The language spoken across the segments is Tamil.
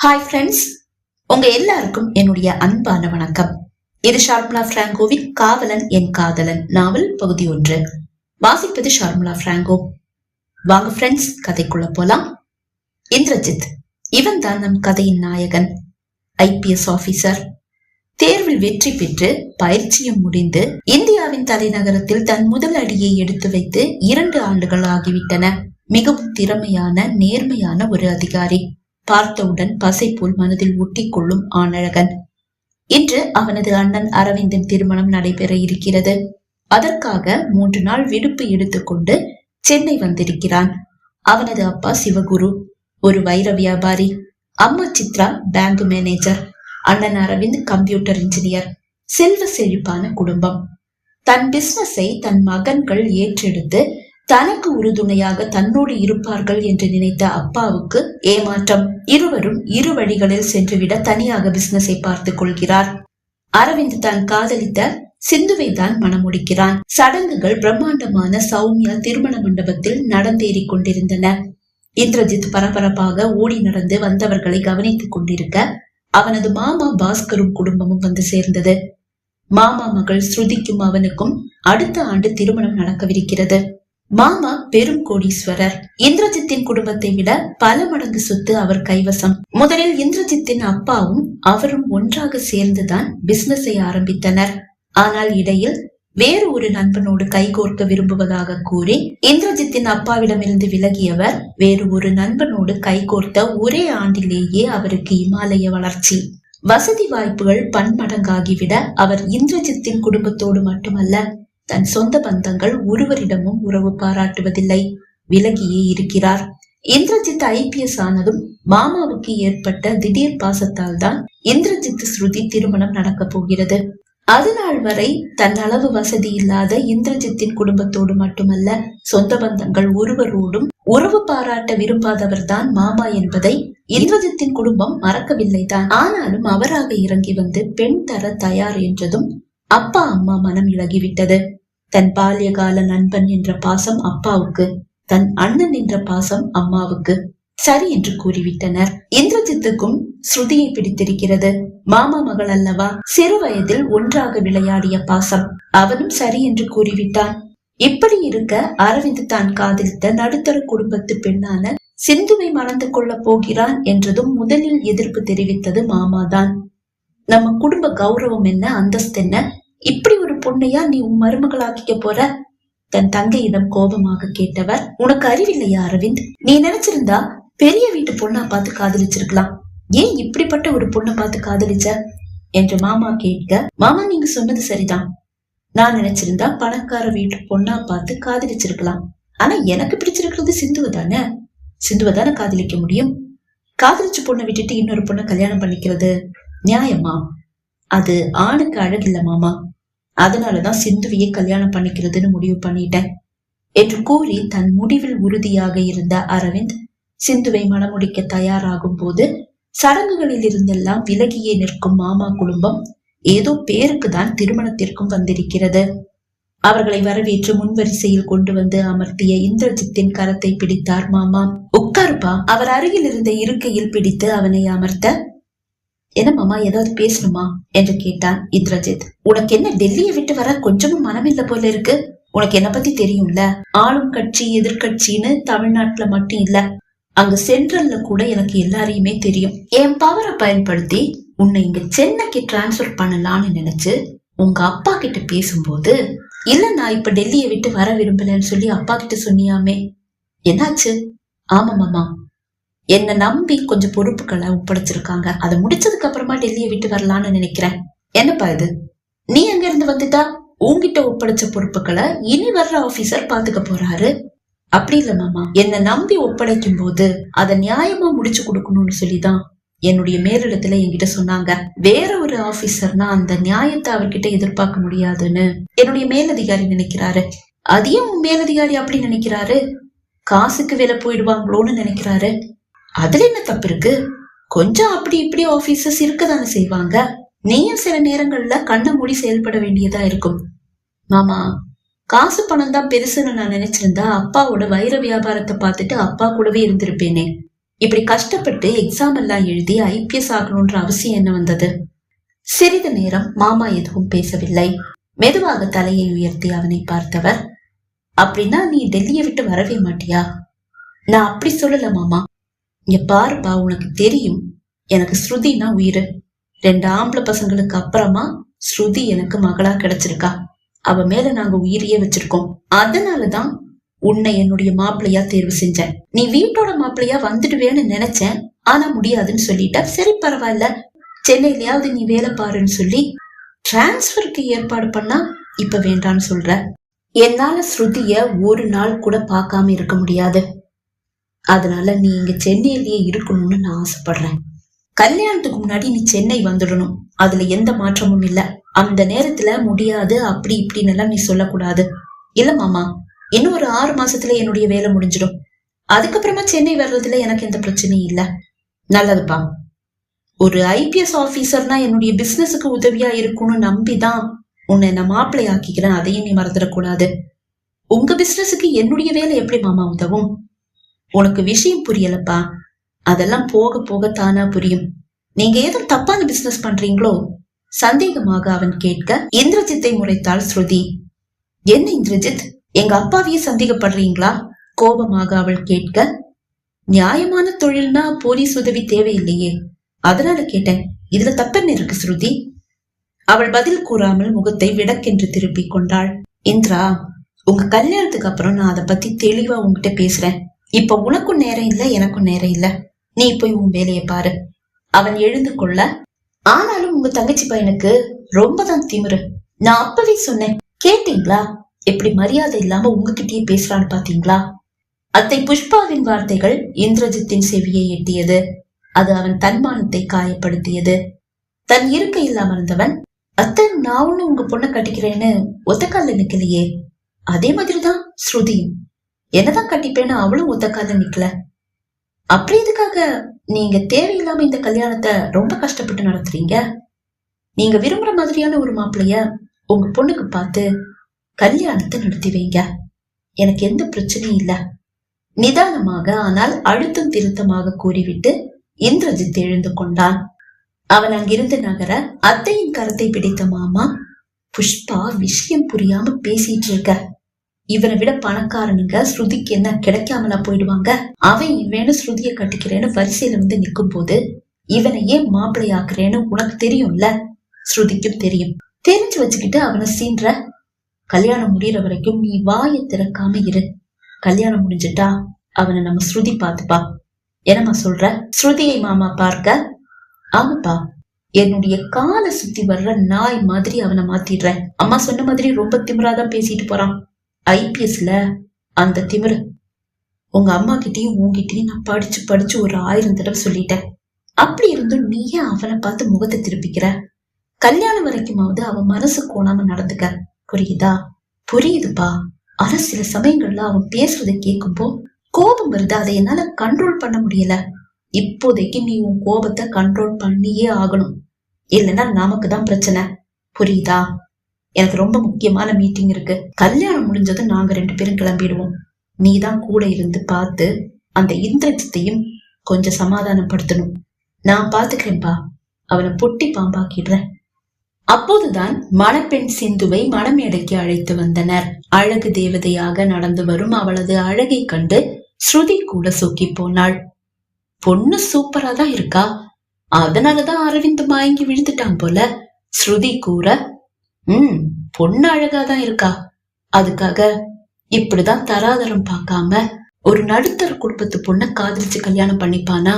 ஹாய் ஃப்ரெண்ட்ஸ், உங்க எல்லாருக்கும் என்னுடைய அன்பான வணக்கம். இது ஷார்மிளா பிராங்கோவின் காவலன் என் காதலன் நாவல் பகுதி 1. வாசிப்பது ஷார்மிளா பிராங்கோ. வாங்க ஃப்ரெண்ட்ஸ், கதைக்குள்ள போலாம். இந்திரஜித், இவன் தான் நம் கதையின் நாயகன். IPS officer. தேர்வில் வெற்றி பெற்று பயிற்சியும் முடிந்து இந்தியாவின் தலைநகரத்தில் தன் முதல் அடியை எடுத்து வைத்து 2 ஆண்டுகள் ஆகிவிட்டன. மிகவும் திறமையான நேர்மையான ஒரு அதிகாரி. பார்த்தவுடன் பசை போல் மனதில் ஒட்டி கொள்ளும் ஆணழகன். இன்று அவனது அண்ணன் அரவிந்தின் திருமணம் நடைபெற இருக்கிறது. அதற்காக 3 நாள் விடுப்பு எடுத்துக்கொண்டு சென்னை வந்திருக்கிறான். அவனது அப்பா சிவகுரு, ஒரு வைர வியாபாரி. அம்மா சித்ரா, பேங்க் மேனேஜர். அண்ணன் அரவிந்த் கம்ப்யூட்டர் இன்ஜினியர். செல்வ செழிப்பான குடும்பம். தன் பிசினஸை தன் மகன்கள் ஏற்றெடுத்து தனக்கு உறுதுணையாக தன்னோடு இருப்பார்கள் என்று நினைத்த அப்பாவுக்கு ஏமாற்றம். இருவரும் இரு வழிகளில் சென்றுவிட தனியாக பிசினஸை பார்த்துக் கொள்கிறார். அரவிந்த் தான் காதலித்த சிந்துவை தான் மணமுடிக்கிறான். சடங்குகள் பிரம்மாண்டமான சௌமியா திருமண மண்டபத்தில் நடந்தேறிக் கொண்டிருந்தன. இந்திரஜித் பரபரப்பாக ஓடி நடந்து வந்தவர்களை கவனித்துக் கொண்டிருக்க அவனது மாமா பாஸ்கரும் குடும்பமும் வந்து சேர்ந்தது. மாமா மகள் ஸ்ருதிக்கும் அவனுக்கும் அடுத்த ஆண்டு திருமணம் நடக்கவிருக்கிறது. மாமா பெரும் கோடீஸ்வரர். இந்திரஜித்தின் குடும்பத்தை விட பல மடங்கு சொத்து அவர் கைவசம். முதலில் இந்திரஜித்தின் அப்பாவும் அவரும் ஒன்றாக சேர்ந்துதான் பிசினஸை ஆரம்பித்தனர். ஆனால் இடையில் வேறு ஒரு நண்பனோடு கைகோர்க்க விரும்புவதாக கூறி இந்திரஜித்தின் அப்பாவிடமிருந்து விலகியவர் வேறு ஒரு நண்பனோடு கைகோர்த்த ஒரே ஆண்டிலேயே அவருக்கு இமாலய வளர்ச்சி. வசதி வாய்ப்புகள் பன்மடங்காகிவிட அவர் இந்திரஜித்தின் குடும்பத்தோடு மட்டுமல்ல, தன் சொந்த பந்தங்கள் ஒருவரிடமும் உறவு பாராட்டுவதில்லை, விலகியே இருக்கிறார். இந்திரஜித் ஐபிஎஸ் ஆனதும் மாமாவுக்கு ஏற்பட்ட திடீர் பாசத்தால் தான் இந்திரஜித் ஸ்ருதி திருமணம் நடக்க போகிறது. அதுநாள் வரை தன் அளவு வசதி இல்லாத இந்திரஜித்தின் குடும்பத்தோடு மட்டுமல்ல, சொந்த பந்தங்கள் ஒருவரோடும் உறவு பாராட்ட விரும்பாதவர் தான் மாமா என்பதை இந்திரஜித்தின் குடும்பம் மறக்கவில்லை தான். ஆனாலும் அவராக இறங்கி வந்து பெண் தர தயார் என்றதும் அப்பா அம்மா மனம் இழகிவிட்டது. தன் பால்யகால நண்பன் என்ற பாசம் அப்பாவுக்கு, தன் அண்ணன் என்ற பாசம் அம்மாவுக்கு சரி என்று கூறிவிட்டனர். இந்திரஜித்துக்கும் ஸ்ருதியை பிடித்திருக்கிறது. மாமா மகள் அல்லவா, சிறு வயதில் ஒன்றாக விளையாடிய பாசம். அவனும் சரி என்று கூறிவிட்டான். இப்படி இருக்க அரவிந்த் தான் காதலித்த நடுத்தர குடும்பத்து பெண்ணான சிந்துவை மணந்து கொள்ள போகிறான் என்றதும் முதலில் எதிர்ப்பு தெரிவித்தது மாமாதான். நம்ம குடும்ப கௌரவம் என்ன, அந்தஸ்து என்ன, இப்படி ஒரு பொண்ணையா நீ உன் மருமகளாக்கிக்க போற? தன் தங்கையிடம் கோபமாக கேட்டவர், உனக்கு அறிவில்லையா அரவிந்த்? நீ நினைச்சிருந்தா பெரிய வீட்டு பொண்ணா பார்த்து காதலிச்சிருக்கலாம். ஏன் இப்படிப்பட்ட ஒரு பொண்ணை பார்த்து காதலிச்ச என்று மாமா கேட்க, மாமா நீங்க சொன்னது சரிதான். நான் நினைச்சிருந்தா பணக்கார வீட்டு பொண்ணா பார்த்து காதலிச்சிருக்கலாம். ஆனா எனக்கு பிடிச்சிருக்கிறது சிந்துவை தானே. சிந்துவை தானே காதலிக்க முடியும். காதலிச்சு பொண்ணை விட்டுட்டு இன்னொரு பொண்ணை கல்யாணம் பண்ணிக்கிறது நியாயமா? அது ஆணுக்கு அழகில்ல மாமா. அதனாலதான் சிந்துவையே கல்யாணம் பண்ணிக்கிறதுன்னு முடிவு பண்ணிட்டேன் என்று கூறி தன் முடிவில் உறுதியாக இருந்த அரவிந்த் சிந்துவை மணமுடிக்க தயாராகும் போது சடங்குகளில் இருந்தெல்லாம் விலகியே நிற்கும் மாமா குடும்பம் ஏதோ பேருக்கு தான் திருமணத்திற்கும் வந்திருக்கிறது. அவர்களை வரவேற்று முன்வரிசையில் கொண்டு வந்து அமர்த்திய இந்திரஜித்தின் கரத்தை பிடித்தார் மாமா. உட்காருப்பா. அவர் அருகில் இருந்த இருக்கையில் பிடித்து அவனை அமர்த்த, என்ன மாமா, ஏதாவது பேசணுமா என்று கேட்டான் இந்திரஜித். உனக்கு என்ன டெல்லியை விட்டு வர கொஞ்சமும் மனமில்ல போல இருக்கு? உனக்கு என்ன பத்தி தெரியும்ல. ஆளும் கட்சி எதிர்கட்சின்னு தமிழ்நாட்டுல மட்டும் இல்ல, அங்க சென்ட்ரல்ல கூட எனக்கு எல்லாரையுமே தெரியும். என் பவரை பயன்படுத்தி உன்னை இங்க சென்னைக்கு டிரான்ஸ்பர் பண்ணலான்னு நினைச்சு உங்க அப்பா கிட்ட பேசும்போது, இல்ல நான் இப்ப டெல்லியை விட்டு வர விரும்பலன்னு சொல்லி அப்பா கிட்ட சொன்னியாமே, என்னாச்சு? ஆமா மாமா, என்ன நம்பி கொஞ்சம் பொறுப்புகளை ஒப்படைச்சிருக்காங்க. அதை முடிச்சதுக்கு அப்புறமா டெல்லியை விட்டு வரலான்னு நினைக்கிறேன். என்னப்பா இது, நீ அங்க இருந்து வந்துட்டா உன்கிட்ட ஒப்படைச்ச பொறுப்புகளை இனி வர்ற ஆபீசர் பாத்துக்க போறாரு. அப்படி இல்ல மாமா, என்ன நம்பி ஒப்படைக்கும் போது அதை நியாயமா முடிச்சு கொடுக்கணும்னு சொல்லிதான் என்னுடைய மேலிடத்துல என்கிட்ட சொன்னாங்க. வேற ஒரு ஆபீசர்னா அந்த நியாயத்தை அவர்கிட்ட எதிர்பார்க்க முடியாதுன்னு என்னுடைய மேலதிகாரி நினைக்கிறாரு. அதையும் மேலதிகாரி அப்படி நினைக்கிறாரு. காசுக்கு வேலை போயிடுவாங்களோன்னு நினைக்கிறாரு. அதுல என்ன தப்பு இருக்கு? கொஞ்சம் அப்படி இப்படி ஆபீசர்ஸ் இருக்கதானே செய்வாங்க. நீயும் சில நேரங்கள்ல கண்ண மூடி செயல்பட வேண்டியதா இருக்கும். மாமா, காசு பணம் தான் பெருசுன்னு நான் நினைச்சிருந்தா அப்பாவோட வைர வியாபாரத்தை பார்த்துட்டு அப்பா கூடவே இருந்திருப்பேனே. இப்படி கஷ்டப்பட்டு எக்ஸாம் எல்லாம் எழுதி IPS ஆகணும்ன்ற அவசியம் என்ன வந்தது? சிறிது நேரம் மாமா எதுவும் பேசவில்லை. மெதுவாக தலையை உயர்த்தி அவனை பார்த்தவர், அப்படின்னா நீ டெல்லியை விட்டு வரவே மாட்டியா? நான் அப்படி சொல்லல மாமா. இங்க பாருப்பா, உனக்கு தெரியும் எனக்கு ஸ்ருதினா உயிரு. 2 ஆம்பளை பசங்களுக்கு அப்புறமா ஸ்ருதி எனக்கு மகளா கிடைச்சிருக்கா. அவ மேல நாங்க உயிரையே வச்சிருக்கோம். அதனாலதான் உன்னை என்னுடைய மாப்பிள்ளையா தேர்வு செஞ்சேன். நீ வீட்டோட மாப்பிள்ளையா வந்துடுவேன்னு நினைச்சேன், ஆனா முடியாதுன்னு சொல்லிட்ட. சரி பரவாயில்ல, சென்னையிலயாவது நீ வேலை பாருன்னு சொல்லி டிரான்ஸ்பருக்கு ஏற்பாடு பண்ணா இப்ப வேண்டான்னு சொல்ற. என்னால ஸ்ருதிய ஒரு நாள் கூட பார்க்காம இருக்க முடியாது. அதனால நீ இங்க சென்னையிலேயே இருக்கணும்னு நான் ஆசைப்படுறேன். கல்யாணத்துக்கு முன்னாடி நீ சென்னை வந்துடணும், அதுல எந்த மாற்றமும் இல்ல. அந்த நேரத்துல முடியாது அப்படி இப்படின்னு எல்லாம் நீ சொல்லக்கூடாது. இல்ல மாமா, இன்னும் ஒரு 6 மாசத்துல என்னுடைய வேலை முடிஞ்சிடும். அதுக்கப்புறமா சென்னை வர்றதுல எனக்கு எந்த பிரச்சனையும் இல்ல. நல்லதுப்பா, ஒரு IPS ஆபீசர்னா என்னுடைய பிசினஸுக்கு உதவியா இருக்கும்னு நம்பிதான் உன்னை நான் மாப்பிள்ளை ஆக்கிக்கிறேன். அதையும் நீ மறந்துடக்கூடாது. உங்க பிசினஸுக்கு என்னுடைய வேலை எப்படி மாமா உதவும்? உனக்கு விஷயம் புரியலப்பா. அதெல்லாம் போக போக தானா புரியும். நீங்க ஏதோ தப்பான பிசினஸ் பண்றீங்களோ? சந்தேகமாக அவன் கேட்க இந்திரஜித்தை முறைத்தாள் ஸ்ருதி. என்ன இந்திரஜித், எங்க அப்பாவையே சந்தேகப்படுறீங்களா? கோபமாக அவள் கேட்க, நியாயமான தொழில்னா போலீஸ் உதவி தேவையில்லையே, அதனால கேட்டேன். இதுல தப்பென்ன இருக்கு ஸ்ருதி? அவள் பதில் கூறாமல் முகத்தை விடக்கென்று திருப்பி கொண்டாள். இந்திரா, உங்க கல்யாணத்துக்கு அப்புறம் நான் அதை பத்தி தெளிவா உங்ககிட்ட பேசுறேன். இப்ப உனக்கும் நேரம் இல்ல, எனக்கும் நேரம் இல்ல. நீ போய் உன் வேலையை பாரு. அவன் எழுந்து கொள்ள, ஆனாலும் உங்க தங்கச்சி பையனுக்கு ரொம்பதான் திமிரு. நான் அப்பவே சொன்னேன், கேட்டீங்களா? எப்படி மரியாதை இல்லாம உங்ககிட்டயே பேசுறான்னு பாத்தீங்களா? அத்தை புஷ்பாவின் வார்த்தைகள் இந்திரஜித்தின் செவியை எட்டியது. அது அவன் தன்மானத்தை காயப்படுத்தியது. தன் இருக்கையில் அமர்ந்தவன், அத்தை நான் ஒண்ணு உங்க பொண்ணை கட்டிக்கிறேன்னு ஒத்தக்கால நிக்கலையே. அதே மாதிரிதான் ஸ்ருதியும் என்னதான் கட்டிப்பேன்னு அவளும் ஒத்தக்கால நிக்கல. அப்படி எதுக்காக நீங்க தேவையில்லாம இந்த கல்யாணத்தை ரொம்ப கஷ்டப்பட்டு நடத்துறீங்க? நீங்க விரும்புற மாதிரியான ஒரு மாப்பிள்ளைய உங்க பொண்ணுக்கு பார்த்து கல்யாணத்தை நடத்தி வைங்க. எனக்கு எந்த பிரச்சனையும் இல்ல. நிதானமாக ஆனால் அழுத்தம் திருத்தமாக கூறிவிட்டு இந்திரஜித் எழுந்து கொண்டான். அவன் அங்கிருந்து நகர அத்தையின் கரத்தை பிடித்த மாமா, புஷ்பா விஷயம் புரியாம பேசிட்டு இருக்க. இவனை விட பணக்காரனுங்க ஸ்ருதிக்கு என்ன கிடைக்காமலா போயிடுவாங்க? அவன் இவனு ஸ்ருதிய கட்டிக்கிறேன்னு வரிசையில வந்து நிக்கும் போது இவனை ஏன் மாப்பிள்ளை ஆக்குறேன்னு உனக்கு தெரியும்ல, ஸ்ருதிக்கும் தெரியும். தெரிஞ்சு வச்சுக்கிட்டு அவனை சீன்ற. கல்யாணம் முடியற வரைக்கும் நீ வாயை திறக்காம இரு. கல்யாணம் முடிஞ்சிட்டா அவனை நம்ம ஸ்ருதி பாத்துப்பா. என்னம்மா சொல்ற? ஸ்ருதியை மாமா பார்க்க, ஆமாப்பா, என்னுடைய காலை சுத்தி வர்ற நாய் மாதிரி அவனை மாத்திடுறேன். அம்மா சொன்ன மாதிரி ரொம்ப திமிராதான் பேசிட்டு போறான். IPSல அந்த திமிரு. உங்க அம்மா கிட்டயும் உங்ககிட்டயும் நான் படிச்சு படிச்சு ஒரு 1000 தடவை சொல்லிட்டேன். அப்படி இருந்தும் நீயே அவனை பார்த்து முகத்தை திருப்பிக்கிற. கல்யாணம் வரைக்குமாவது அவன் மனசு கோணாம நடந்துக்க, புரியுதா? புரியுதுப்பா. ஆனா சில சமயங்கள்ல அவன் பேசுறத கேட்கும்போ கோபம் வருது. அதை என்னால கண்ட்ரோல் பண்ண முடியல. இப்போதைக்கு நீ உன் கோபத்தை கண்ட்ரோல் பண்ணியே ஆகணும், இல்லைன்னா நமக்கு தான் பிரச்சனை, புரியுதா? எனக்கு ரொம்ப முக்கியமான மீட்டிங் இருக்கு. கல்யாணம் முடிஞ்சதும் நாங்க 2 பேரும் கிளம்பிடுவோம். நீ தான் கூட இருந்து பார்த்து அந்த இந்திரஜித்தையும் கொஞ்சம் சமாதானப்படுத்தணும். நான் பாத்துக்கிறேன்பா. அவனை பொட்டி பாம்பாக்கிடுறேன். அப்போதுதான் மணப்பெண் சிந்துவை மணமேடைக்கு அழைத்து வந்தனர். அழகு தேவதையாக நடந்து வரும் அவளது அழகை கண்டு ஸ்ருதி கூட சொக்கி போனாள். பொண்ணு சூப்பரா தான் இருக்கா, அதனாலதான் அரவிந்த் மயங்கி விழுந்துட்டான் போல ஸ்ருதி கூற, பொண்ணு அழகாதான் இருக்கா, அதுக்காக இப்படிதான் தராதரம் பார்க்காம ஒரு நடுத்தர குடும்பத்து பொண்ண காதலிச்சு கல்யாணம் பண்ணிப்பானா?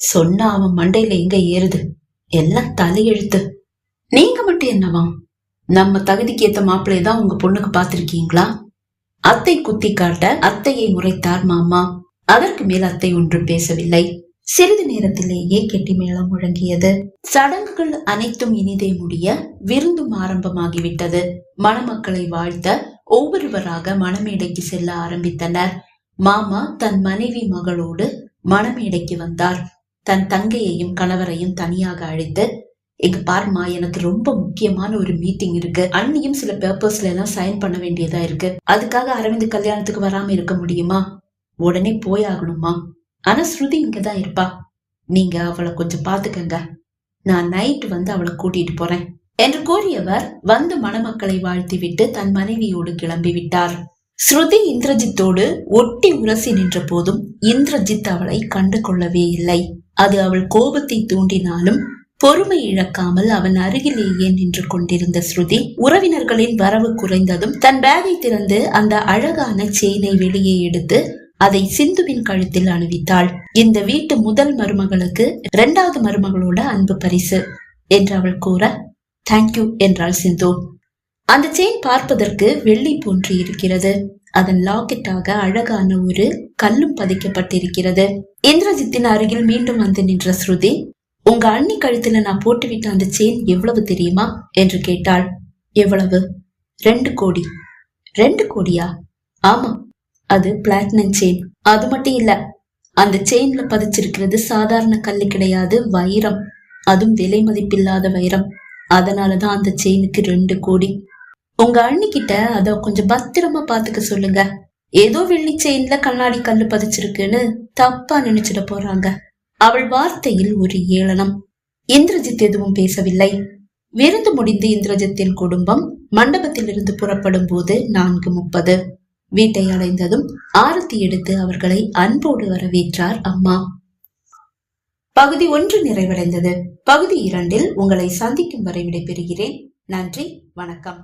சொன்னா அவன் மண்டையில எங்க ஏறுது, எல்லாம் தலையெழுத்து. நீங்க மட்டும் என்னவா, நம்ம தகுதிக்கு ஏத்த மாப்பிள்ளையதான் உங்க பொண்ணுக்கு பாத்திருக்கீங்களா? அத்தை குத்தி காட்ட அத்தையை முறைத்தார் மாமா. அதற்கு மேல் அத்தை ஒன்றும் பேசவில்லை. சிறிது நேரத்திலேயே கெட்டி மேளம் முழங்கியது. சடங்குகள் அனைத்தும் இனிதே முடிய விருந்தும் ஆரம்பமாகிவிட்டது. மணமக்களை வாழ்த்த ஒவ்வொருவராக மணமேடைக்கு செல்ல ஆரம்பித்தனர். மாமா தன் மனைவி மகளோடு மணமேடைக்கு வந்தார். தன் தங்கையையும் கணவரையும் தனியாக அழைத்து, எங்க பாருமா, எனக்கு ரொம்ப முக்கியமான ஒரு மீட்டிங் இருக்கு. அண்ணியும் சில பேப்பர்ஸ்ல எல்லாம் சைன் பண்ண வேண்டியதா இருக்கு. அதுக்காக அரவிந்த் கல்யாணத்துக்கு வராம இருக்க முடியுமா? உடனே போயாகணுமா? ஆனா ஸ்ருதி இங்கதான் இருப்பா. நீங்க அவளை கொஞ்சம் பாத்துக்கங்க. நான் நைட் வந்து அவளை கூட்டிட்டு போறேன் என்று கூறியவர் வந்து மணமக்களை வாழ்த்திவிட்டு தன் மனைவியோடு கிளம்பி விட்டார். ஸ்ருதி இந்திரஜித்தோடு ஒட்டி உரசி நின்ற போதும் இந்திரஜித் அவளை கண்டு கொள்ளவே இல்லை. அது அவள் கோபத்தை தூண்டினாலும் பொறுமை இழக்காமல் அவன் அருகிலேயே நின்று கொண்டிருந்த ஸ்ருதி உறவினர்களின் வரவு குறைந்ததும் தன் பேகை திறந்து அந்த அழகான செயினை வெளியே எடுத்து அதை சிந்துவின் கழுத்தில் அணிவித்தாள். இந்த வீட்டு முதல் மருமகளுக்கு 2வது மருமகளோட அன்பு பரிசு என்று அவள் கூற, தேங்க்யூ என்றாள் சிந்து. அந்த செயின் பார்ப்பதற்கு வெள்ளி போன்று இருக்கிறது. அதன் லாக்கெட்டாக அழகான ஒரு கல்லும் பதிக்கப்பட்டிருக்கிறது. இந்திரஜித்தின் அருகில் மீண்டும் வந்து நின்ற ஸ்ருதி, உங்க அண்ணி கழுத்துல நான் போட்டுவிட்ட அந்த செயின் எவ்வளவு தெரியுமா என்று கேட்டாள். எவ்வளவு? 2 கோடி. 2 கோடியா? ஆமா, அது பிளாட்டினம் செயின். அது மட்டும் இல்ல, அந்த செயின்ல பதிச்சிருக்கிறது சாதாரண கல்லு கிடையாது, வைரம். அதுவும் விலை மதிப்பில்லாத வைரம். அதனாலதான் அந்த செயினுக்கு 2 கோடி. உங்க அண்ணி கிட்ட அத கொஞ்சம் பத்திரமா பாத்துக்க சொல்லுங்க. ஏதோ வெள்ளி செயின்ல கண்ணாடி கல்லு பதிச்சிருக்குன்னு தப்பா நினைச்சிட போறாங்க. அவள் வார்த்தையில் ஒரு ஏளனம். இந்திரஜித் எதுவும் பேசவில்லை. விருந்து முடிந்து இந்திரஜித்தின் குடும்பம் மண்டபத்திலிருந்து புறப்படும் போது 4:30. வீட்டை அடைந்ததும் ஆரத்தி எடுத்து அவர்களை அன்போடு வரவேற்றார் அம்மா. பகுதி 1 நிறைவடைந்தது. பகுதி 2 உங்களை சந்திக்கும் வரை விடைபெறுகிறேன். நன்றி, வணக்கம்.